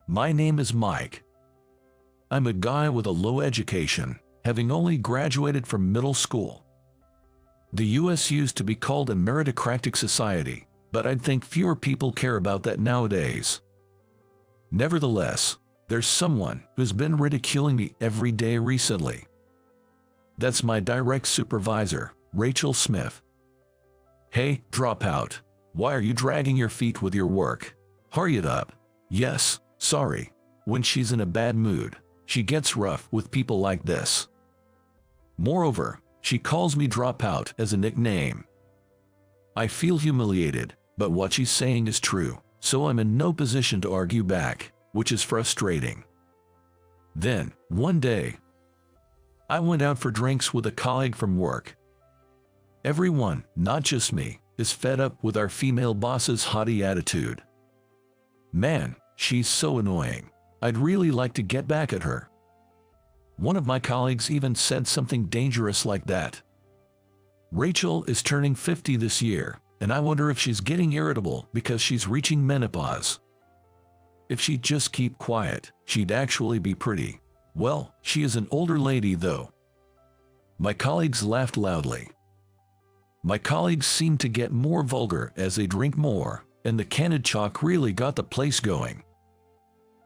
My name is Mike. I'm a guy with a low education, having only graduated from middle school. The US used to be called a meritocratic society, but I'd think fewer people care about that nowadays. Nevertheless, there's someone who's been ridiculing me every day recently. That's my direct supervisor, Rachel Smith. Hey, dropout. Why are you dragging your feet with your work? Hurry it up. Yes, sorry. When she's in a bad mood, she gets rough with people like this. Moreover, she calls me dropout as a nickname. I feel humiliated, but what she's saying is true, so I'm in no position to argue back, which is frustrating. Then, one day, I went out for drinks with a colleague from work. Everyone, not just me, is fed up with our female boss's haughty attitude. Man, she's so annoying. I'd really like to get back at her. One of my colleagues even said something dangerous like that. Rachel is turning 50 this year, and I wonder if she's getting irritable because she's reaching menopause. If she'd just keep quiet, she'd actually be pretty. Well, she is an older lady though. My colleagues laughed loudly. My colleagues seem to get more vulgar as they drink more, and the candid chalk really got the place going.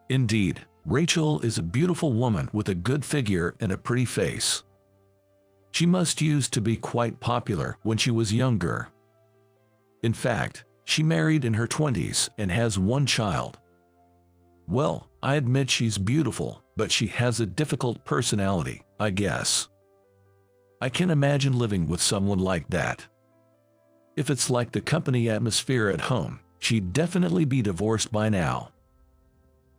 Indeed, Rachel is a beautiful woman with a good figure and a pretty face. She must used to be quite popular when she was younger. In fact, she married in her 20s and has one child. Well, I admit she's beautiful, but she has a difficult personality, I guess. I can imagine living with someone like that. If it's like the company atmosphere at home, she'd definitely be divorced by now.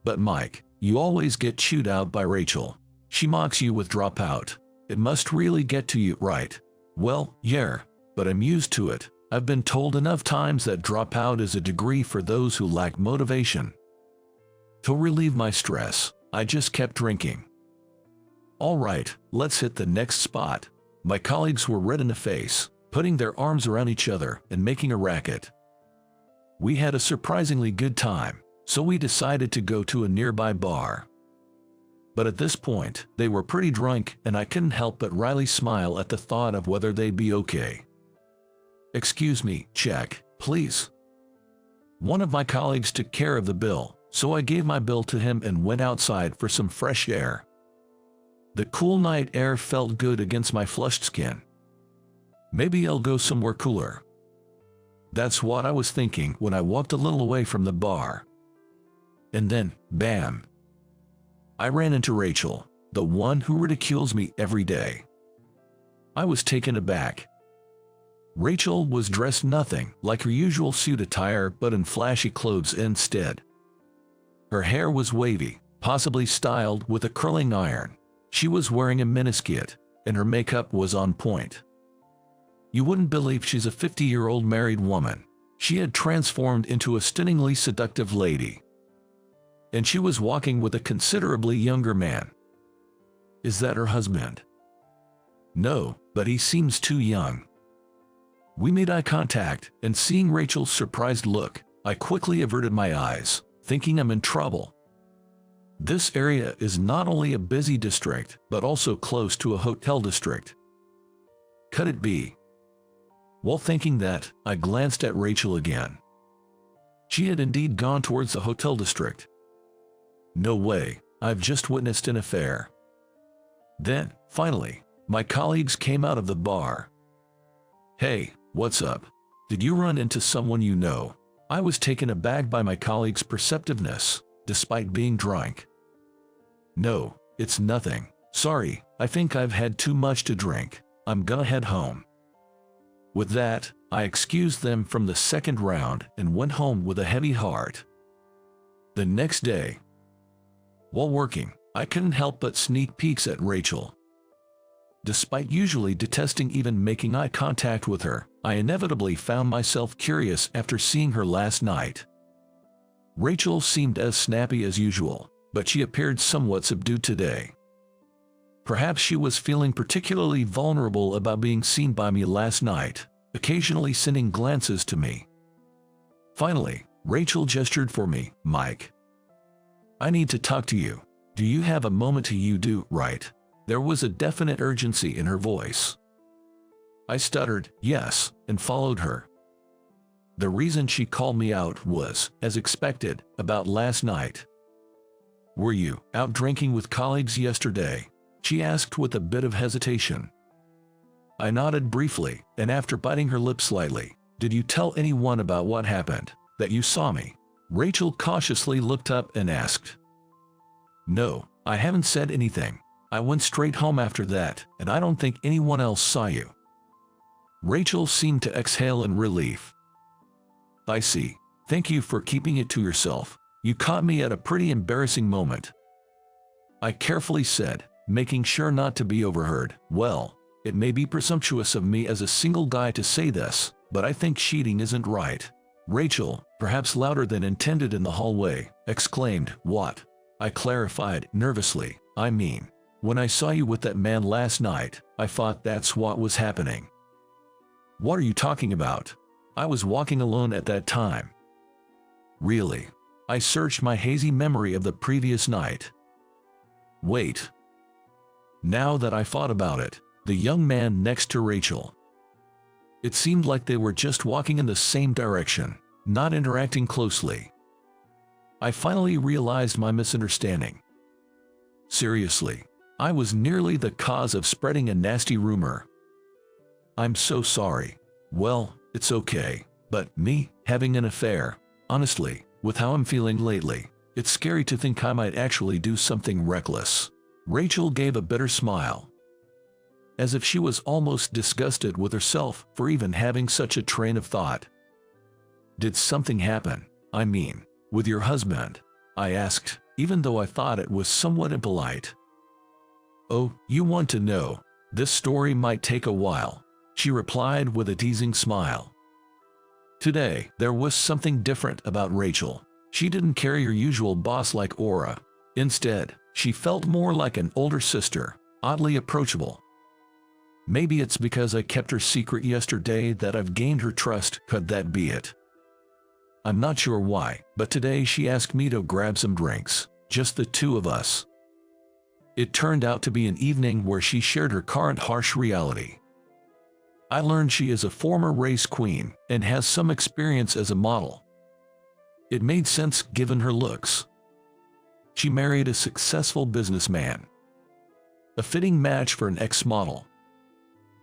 But Mike, you always get chewed out by Rachel. She mocks you with dropout. It must really get to you, right? Well, yeah, but I'm used to it. I've been told enough times that dropout is a degree for those who lack motivation. To relieve my stress, I just kept drinking. All right, let's hit the next spot. My colleagues were red in the face, putting their arms around each other and making a racket. We had a surprisingly good time, so we decided to go to a nearby bar. But at this point, they were pretty drunk and I couldn't help but wryly smile at the thought of whether they'd be okay. Excuse me, check, please. One of my colleagues took care of the bill, so I gave my bill to him and went outside for some fresh air. The cool night air felt good against my flushed skin. Maybe I'll go somewhere cooler. That's what I was thinking when I walked a little away from the bar. And then, bam! I ran into Rachel, the one who ridicules me every day. I was taken aback. Rachel was dressed nothing like her usual suit attire but in flashy clothes instead. Her hair was wavy, possibly styled with a curling iron. She was wearing a miniskirt, and her makeup was on point. You wouldn't believe she's a 50-year-old married woman. She had transformed into a stunningly seductive lady. And she was walking with a considerably younger man. Is that her husband? No, but he seems too young. We made eye contact, and seeing Rachel's surprised look, I quickly averted my eyes, thinking I'm in trouble. This area is not only a busy district, but also close to a hotel district. Could it be? While thinking that, I glanced at Rachel again. She had indeed gone towards the hotel district. No way, I've just witnessed an affair. Then, finally, my colleagues came out of the bar. Hey, what's up? Did you run into someone you know? I was taken aback by my colleagues' perceptiveness, despite being drunk. No, it's nothing. Sorry, I think I've had too much to drink. I'm gonna head home. With that, I excused them from the second round and went home with a heavy heart. The next day, while working, I couldn't help but sneak peeks at Rachel. Despite usually detesting even making eye contact with her, I inevitably found myself curious after seeing her last night. Rachel seemed as snappy as usual, but she appeared somewhat subdued today. Perhaps she was feeling particularly vulnerable about being seen by me last night, occasionally sending glances to me. Finally, Rachel gestured for me, Mike. I need to talk to you. Do you have a moment to you do, right? There was a definite urgency in her voice. I stuttered, yes, and followed her. The reason she called me out was, as expected, about last night. Were you out drinking with colleagues yesterday? She asked with a bit of hesitation. I nodded briefly, and after biting her lip slightly, did you tell anyone about what happened, that you saw me? Rachel cautiously looked up and asked. No, I haven't said anything. I went straight home after that, and I don't think anyone else saw you. Rachel seemed to exhale in relief. I see. Thank you for keeping it to yourself. You caught me at a pretty embarrassing moment. I carefully said, making sure not to be overheard. Well, it may be presumptuous of me as a single guy to say this, but I think cheating isn't right. Rachel, perhaps louder than intended in the hallway, exclaimed, What? I clarified, nervously, I mean, when I saw you with that man last night, I thought that's what was happening. What are you talking about? I was walking alone at that time. Really? I searched my hazy memory of the previous night. Wait. Now that I thought about it, the young man next to Rachel. It seemed like they were just walking in the same direction, not interacting closely. I finally realized my misunderstanding. Seriously, I was nearly the cause of spreading a nasty rumor. I'm so sorry. Well, it's okay, but me, having an affair, honestly, with how I'm feeling lately, it's scary to think I might actually do something reckless. Rachel gave a bitter smile, as if she was almost disgusted with herself for even having such a train of thought. Did something happen? I mean, with your husband? I asked, even though I thought it was somewhat impolite. Oh, you want to know? This story might take a while, she replied with a teasing smile. Today, there was something different about Rachel. She didn't carry her usual boss-like aura. Instead, she felt more like an older sister, oddly approachable. Maybe it's because I kept her secret yesterday that I've gained her trust, could that be it? I'm not sure why, but today she asked me to grab some drinks, just the two of us. It turned out to be an evening where she shared her current harsh reality. I learned she is a former race queen and has some experience as a model. It made sense given her looks. She married a successful businessman. A fitting match for an ex-model.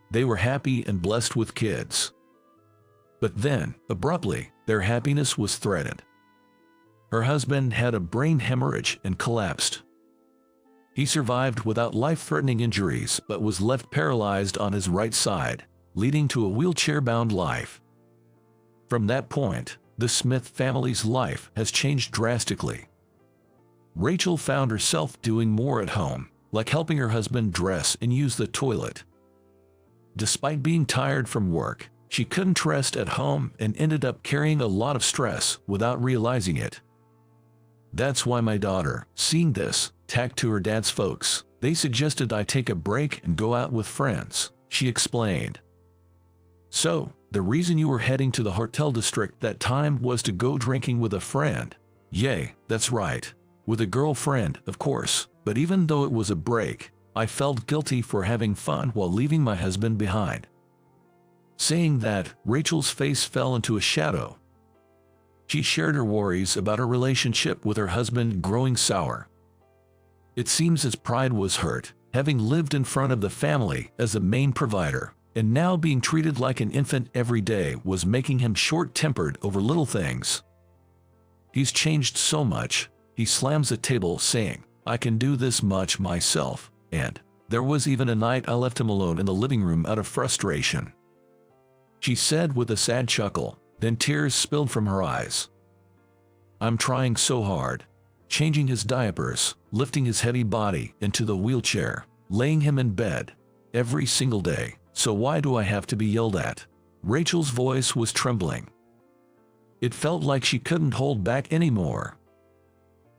They were happy and blessed with kids. But then, abruptly, their happiness was threatened. Her husband had a brain hemorrhage and collapsed. He survived without life-threatening injuries but was left paralyzed on his right side, leading to a wheelchair-bound life. From that point, the Smith family's life has changed drastically. Rachel found herself doing more at home, like helping her husband dress and use the toilet. Despite being tired from work, she couldn't rest at home and ended up carrying a lot of stress without realizing it. That's why my daughter, seeing this, tacked to her dad's folks. They suggested I take a break and go out with friends, she explained. So, the reason you were heading to the hotel district that time was to go drinking with a friend? Yay, that's right. With a girlfriend, of course, but even though it was a break, I felt guilty for having fun while leaving my husband behind. Saying that, Rachel's face fell into a shadow. She shared her worries about her relationship with her husband growing sour. It seems his pride was hurt, having lived in front of the family as the main provider, and now being treated like an infant every day was making him short-tempered over little things. He's changed so much, he slams the table saying, I can do this much myself, and there was even a night I left him alone in the living room out of frustration. She said with a sad chuckle, then tears spilled from her eyes. I'm trying so hard. Changing his diapers, lifting his heavy body into the wheelchair, laying him in bed, every single day, so why do I have to be yelled at? Rachel's voice was trembling. It felt like she couldn't hold back anymore.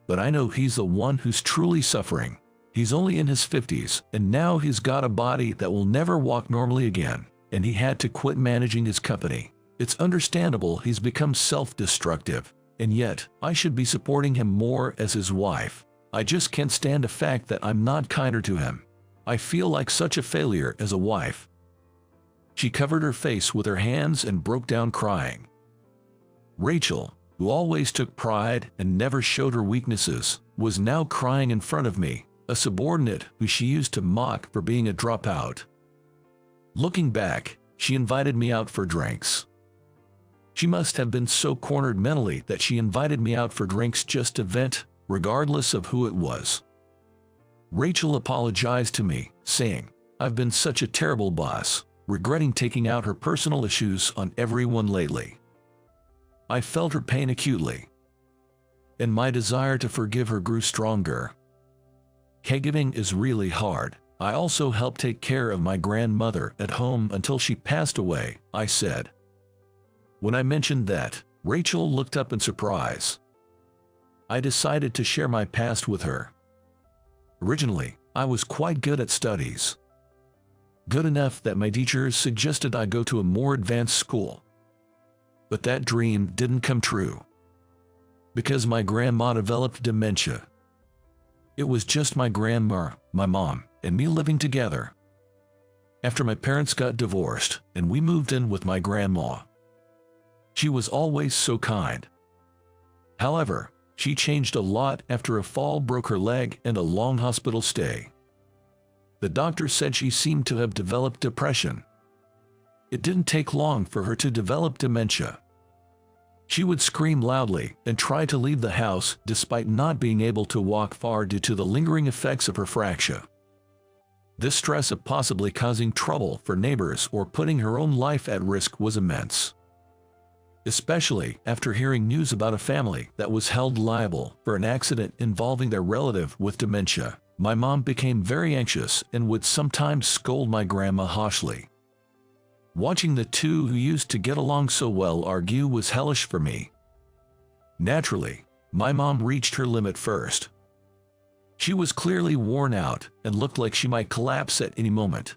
But I know he's the one who's truly suffering. He's only in his 50s, and now he's got a body that will never walk normally again, and he had to quit managing his company. It's understandable he's become self-destructive. And yet, I should be supporting him more as his wife. I just can't stand the fact that I'm not kinder to him. I feel like such a failure as a wife." She covered her face with her hands and broke down crying. Rachel, who always took pride and never showed her weaknesses, was now crying in front of me, a subordinate who she used to mock for being a dropout. Looking back, she invited me out for drinks. She must have been so cornered mentally that she invited me out for drinks just to vent, regardless of who it was. Rachel apologized to me, saying, "I've been such a terrible boss," regretting taking out her personal issues on everyone lately. I felt her pain acutely, and my desire to forgive her grew stronger. Caregiving is really hard. I also helped take care of my grandmother at home until she passed away, I said. When I mentioned that, Rachel looked up in surprise. I decided to share my past with her. Originally, I was quite good at studies. Good enough that my teachers suggested I go to a more advanced school. But that dream didn't come true, because my grandma developed dementia. It was just my grandma, my mom, and me living together. After my parents got divorced and we moved in with my grandma. She was always so kind. However, she changed a lot after a fall broke her leg and a long hospital stay. The doctor said she seemed to have developed depression. It didn't take long for her to develop dementia. She would scream loudly and try to leave the house despite not being able to walk far due to the lingering effects of her fracture. This stress of possibly causing trouble for neighbors or putting her own life at risk was immense. Especially after hearing news about a family that was held liable for an accident involving their relative with dementia, my mom became very anxious and would sometimes scold my grandma harshly. Watching the two who used to get along so well argue was hellish for me. Naturally, my mom reached her limit first. She was clearly worn out and looked like she might collapse at any moment.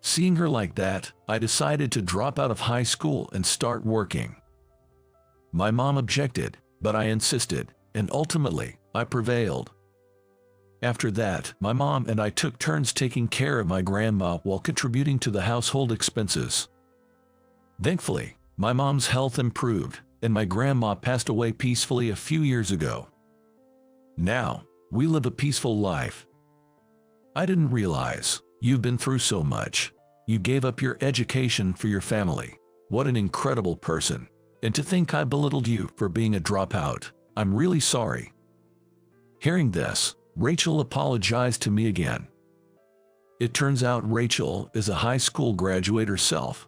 Seeing her like that, I decided to drop out of high school and start working. My mom objected, but I insisted, and ultimately, I prevailed. After that, my mom and I took turns taking care of my grandma while contributing to the household expenses. Thankfully, my mom's health improved, and my grandma passed away peacefully a few years ago. Now, we live a peaceful life. I didn't realize you've been through so much. You gave up your education for your family. What an incredible person. And to think I belittled you for being a dropout. I'm really sorry. Hearing this, Rachel apologized to me again. It turns out Rachel is a high school graduate herself.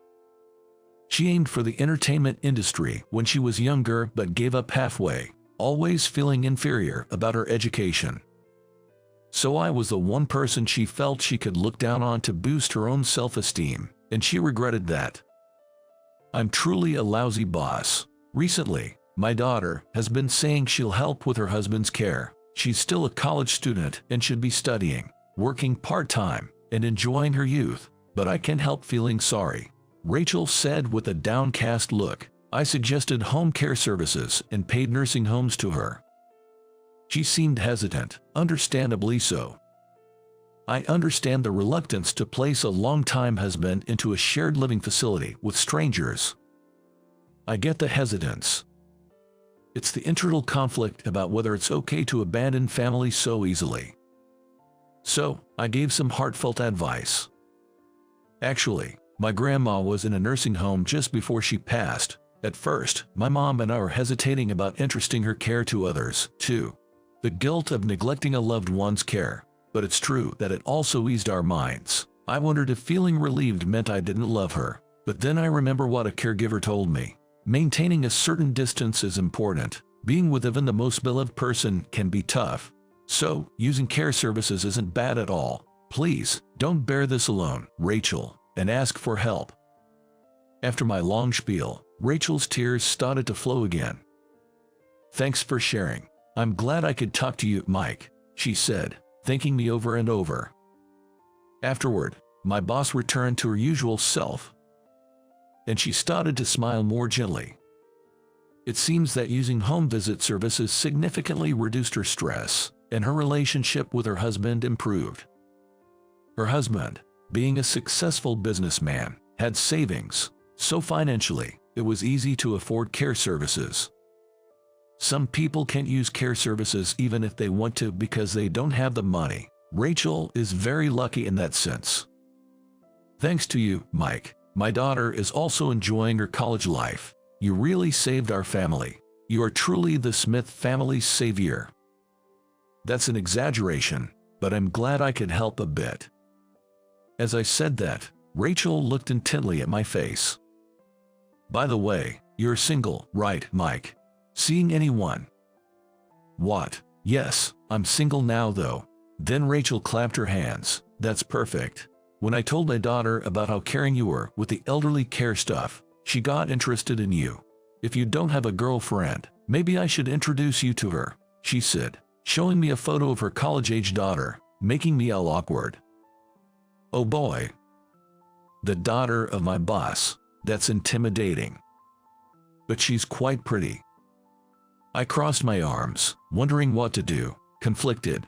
She aimed for the entertainment industry when she was younger but gave up halfway, always feeling inferior about her education. So I was the one person she felt she could look down on to boost her own self-esteem, and she regretted that. I'm truly a lousy boss. Recently, my daughter has been saying she'll help with her husband's care. She's still a college student and should be studying, working part-time, and enjoying her youth, but I can't help feeling sorry. Rachel said with a downcast look. I suggested home care services and paid nursing homes to her. She seemed hesitant, understandably so. I understand the reluctance to place a long-time husband into a shared living facility with strangers. I get the hesitance. It's the internal conflict about whether it's okay to abandon family so easily. So, I gave some heartfelt advice. Actually, my grandma was in a nursing home just before she passed. At first, my mom and I were hesitating about entrusting her care to others, too. The guilt of neglecting a loved one's care. But it's true that it also eased our minds. I wondered if feeling relieved meant I didn't love her. But then I remember what a caregiver told me. Maintaining a certain distance is important. Being with even the most beloved person can be tough. So, using care services isn't bad at all. Please, don't bear this alone, Rachel, and ask for help. After my long spiel, Rachel's tears started to flow again. Thanks for sharing. I'm glad I could talk to you, Mike, she said, thanking me over and over. Afterward, my boss returned to her usual self, and she started to smile more gently. It seems that using home visit services significantly reduced her stress, and her relationship with her husband improved. Her husband, being a successful businessman, had savings, so financially, it was easy to afford care services. Some people can't use care services even if they want to because they don't have the money. Rachel is very lucky in that sense. Thanks to you, Mike, my daughter is also enjoying her college life. You really saved our family. You are truly the Smith family's savior. That's an exaggeration, but I'm glad I could help a bit. As I said that, Rachel looked intently at my face. By the way, you're single, right, Mike? Seeing anyone? What? Yes, I'm single now though. Then Rachel clapped her hands. That's perfect. When I told my daughter about how caring you were with the elderly care stuff, she got interested in you. If you don't have a girlfriend, maybe I should introduce you to her, she said, showing me a photo of her college-age daughter, making me all awkward. Oh boy. The daughter of my boss. That's intimidating. But she's quite pretty. I crossed my arms, wondering what to do, conflicted.